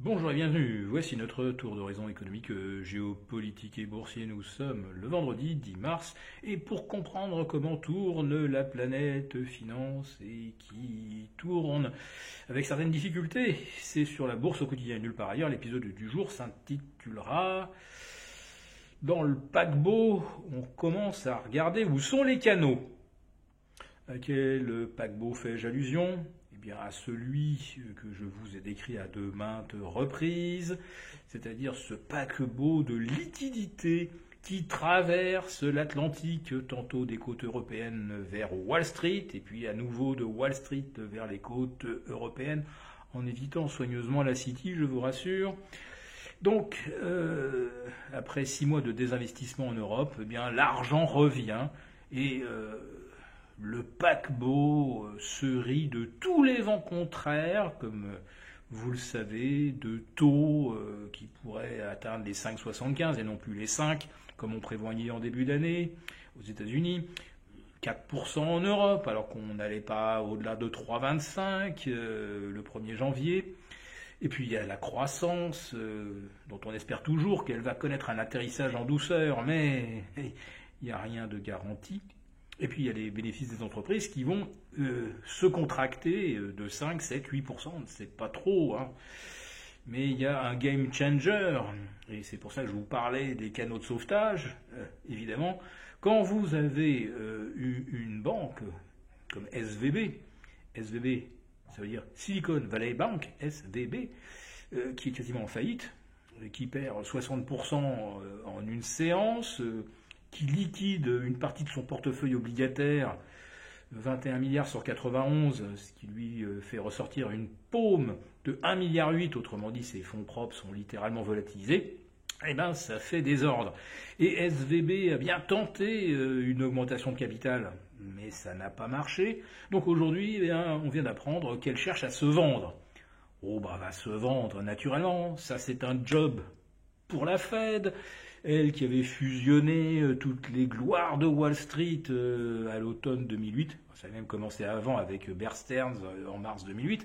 Bonjour et bienvenue, voici notre tour d'horizon économique, géopolitique et boursier. Nous sommes le vendredi 10 mars et pour comprendre comment tourne la planète finance et qui tourne avec certaines difficultés, c'est sur la bourse au quotidien nulle part ailleurs. L'épisode du jour s'intitulera Dans le paquebot, on commence à regarder où sont les canaux. À quel paquebot fais-je allusion? Eh bien, à celui que je vous ai décrit à de maintes reprises, c'est-à-dire ce paquebot de liquidité qui traverse l'Atlantique, tantôt des côtes européennes vers Wall Street, et puis à nouveau de Wall Street vers les côtes européennes, en évitant soigneusement la City, je vous rassure. Donc, après 6 mois de désinvestissement en Europe, eh bien, l'argent revient et le paquebot se rit de tous les vents contraires, comme vous le savez, de taux qui pourraient atteindre les 5,75 et non plus les 5, comme on prévoyait en début d'année aux États-Unis. 4% en Europe, alors qu'on n'allait pas au-delà de 3,25 le 1er janvier. Et puis il y a la croissance, dont on espère toujours qu'elle va connaître un atterrissage en douceur, mais il n'y a rien de garanti. Et puis il y a les bénéfices des entreprises qui vont se contracter de 5, 7, 8%, c'est pas trop, hein. Mais il y a un game changer, et c'est pour ça que je vous parlais des canaux de sauvetage, évidemment. Quand vous avez une banque comme SVB, ça veut dire Silicon Valley Bank, SVB, qui est quasiment en faillite, qui perd 60% en une séance, qui liquide une partie de son portefeuille obligataire, 21 milliards sur 91, ce qui lui fait ressortir une paume de 1,8 milliard, autrement dit ses fonds propres sont littéralement volatilisés, eh bien ça fait désordre. Et SVB a bien tenté une augmentation de capital, mais ça n'a pas marché. Donc aujourd'hui, eh bien, on vient d'apprendre qu'elle cherche à se vendre. Oh bah va se vendre naturellement, ça c'est un job pour la Fed. Elle qui avait fusionné toutes les gloires de Wall Street à l'automne 2008, ça avait même commencé avant avec Bear Stearns en mars 2008,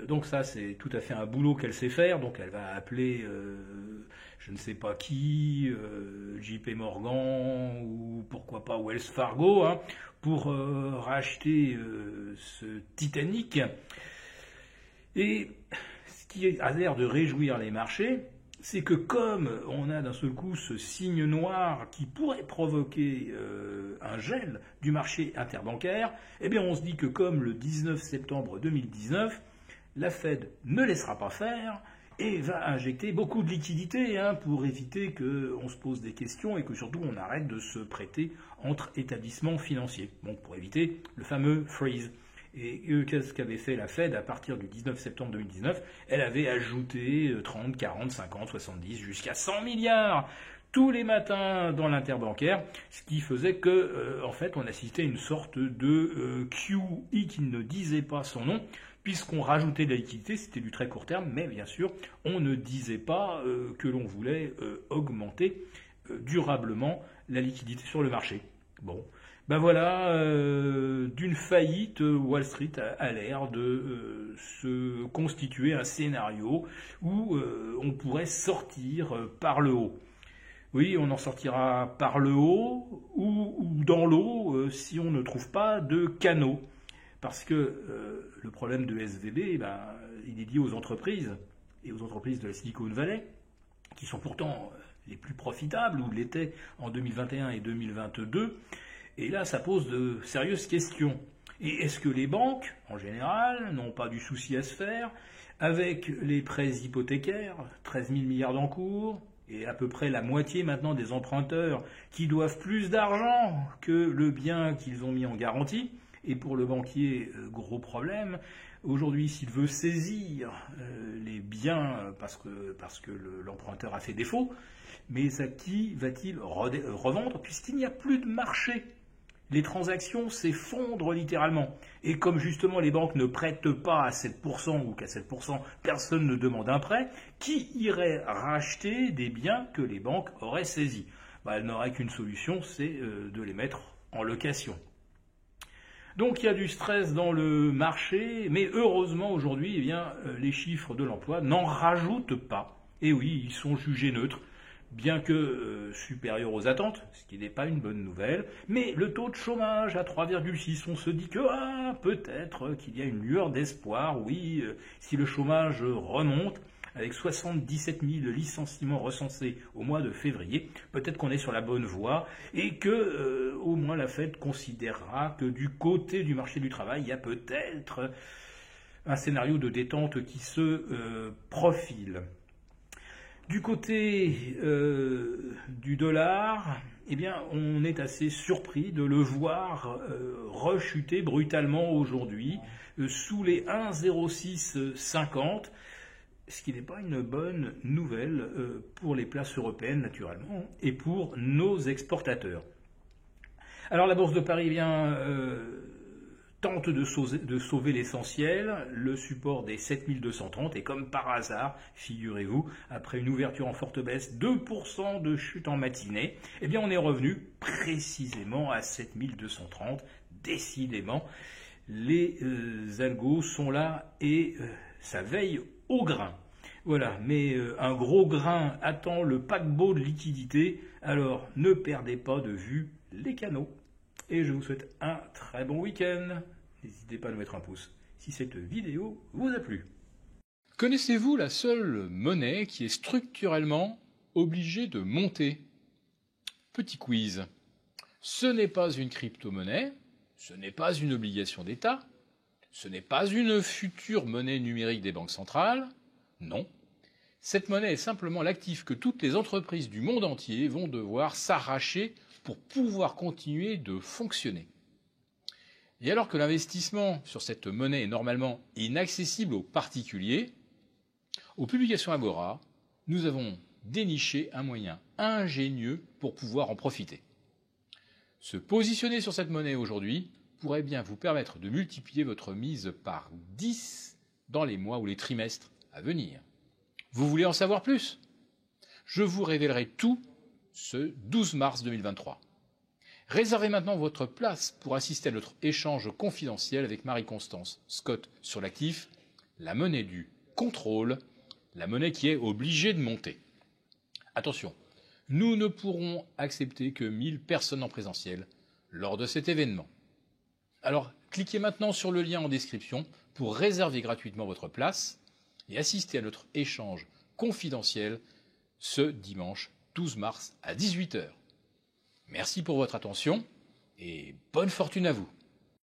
donc ça c'est tout à fait un boulot qu'elle sait faire, donc elle va appeler je ne sais pas qui, JP Morgan ou pourquoi pas Wells Fargo, hein, pour racheter ce Titanic. Et ce qui a l'air de réjouir les marchés, c'est que comme on a d'un seul coup ce signe noir qui pourrait provoquer un gel du marché interbancaire, eh bien on se dit que comme le 19 septembre 2019, la Fed ne laissera pas faire et va injecter beaucoup de liquidités pour éviter qu'on se pose des questions et que surtout on arrête de se prêter entre établissements financiers. Donc pour éviter le fameux freeze. Et qu'est-ce qu'avait fait la Fed à partir du 19 septembre 2019? Elle avait ajouté 30, 40, 50, 70, jusqu'à 100 milliards tous les matins dans l'interbancaire, ce qui faisait que, en fait, on assistait à une sorte de QE qui ne disait pas son nom, puisqu'on rajoutait de la liquidité, c'était du très court terme, mais bien sûr, on ne disait pas que l'on voulait augmenter durablement la liquidité sur le marché. Bon. Ben voilà, d'une faillite, Wall Street a l'air de se constituer un scénario où on pourrait sortir par le haut. Oui, on en sortira par le haut ou dans l'eau si on ne trouve pas de canaux. Parce que le problème de SVB, ben, il est lié aux entreprises et aux entreprises de la Silicon Valley, qui sont pourtant les plus profitables, ou l'étaient en 2021 et 2022. Et là, ça pose de sérieuses questions. Et est-ce que les banques, en général, n'ont pas du souci à se faire avec les prêts hypothécaires, 13 000 milliards d'encours, et à peu près la moitié maintenant des emprunteurs qui doivent plus d'argent que le bien qu'ils ont mis en garantie? Et pour le banquier, gros problème. Aujourd'hui, s'il veut saisir les biens parce que l'emprunteur a fait défaut, mais à qui va-t-il revendre puisqu'il n'y a plus de marché? Les transactions s'effondrent littéralement. Et comme justement les banques ne prêtent pas à 7% ou qu'à 7% personne ne demande un prêt, qui irait racheter des biens que les banques auraient saisis? Elle n'aurait qu'une solution, c'est de les mettre en location. Donc il y a du stress dans le marché, mais heureusement aujourd'hui, les chiffres de l'emploi n'en rajoutent pas. Et oui, ils sont jugés neutres, bien que supérieurs aux attentes, ce qui n'est pas une bonne nouvelle. Mais le taux de chômage à 3,6, on se dit que peut-être qu'il y a une lueur d'espoir, oui, si le chômage remonte. Avec 77 000 licenciements recensés au mois de février, peut-être qu'on est sur la bonne voie et que au moins la Fed considérera que du côté du marché du travail, il y a peut-être un scénario de détente qui se profile. Du côté du dollar, on est assez surpris de le voir rechuter brutalement aujourd'hui sous les 1,0650. Ce qui n'est pas une bonne nouvelle pour les places européennes naturellement et pour nos exportateurs. Alors la Bourse de Paris tente de sauver l'essentiel, le support des 7230 et comme par hasard, figurez-vous, après une ouverture en forte baisse, 2% de chute en matinée, on est revenu précisément à 7230. Décidément, les algos sont là et ça veille au grain. Voilà, mais un gros grain attend le paquebot de liquidité, alors ne perdez pas de vue les canaux. Et je vous souhaite un très bon week-end. N'hésitez pas à nous mettre un pouce si cette vidéo vous a plu. Connaissez-vous la seule monnaie qui est structurellement obligée de monter? Petit quiz. Ce n'est pas une crypto-monnaie, ce n'est pas une obligation d'État, ce n'est pas une future monnaie numérique des banques centrales, non. Cette monnaie est simplement l'actif que toutes les entreprises du monde entier vont devoir s'arracher pour pouvoir continuer de fonctionner. Et alors que l'investissement sur cette monnaie est normalement inaccessible aux particuliers, aux publications Agora, nous avons déniché un moyen ingénieux pour pouvoir en profiter. Se positionner sur cette monnaie aujourd'hui pourrait bien vous permettre de multiplier votre mise par 10 dans les mois ou les trimestres à venir. Vous voulez en savoir plus? Je vous révélerai tout ce 12 mars 2023. Réservez maintenant votre place pour assister à notre échange confidentiel avec Marie-Constance Scott sur l'actif, la monnaie du contrôle, la monnaie qui est obligée de monter. Attention, nous ne pourrons accepter que 1000 personnes en présentiel lors de cet événement. Alors, cliquez maintenant sur le lien en description pour réserver gratuitement votre place et assister à notre échange confidentiel ce dimanche 12 mars à 18 h. Merci pour votre attention et bonne fortune à vous.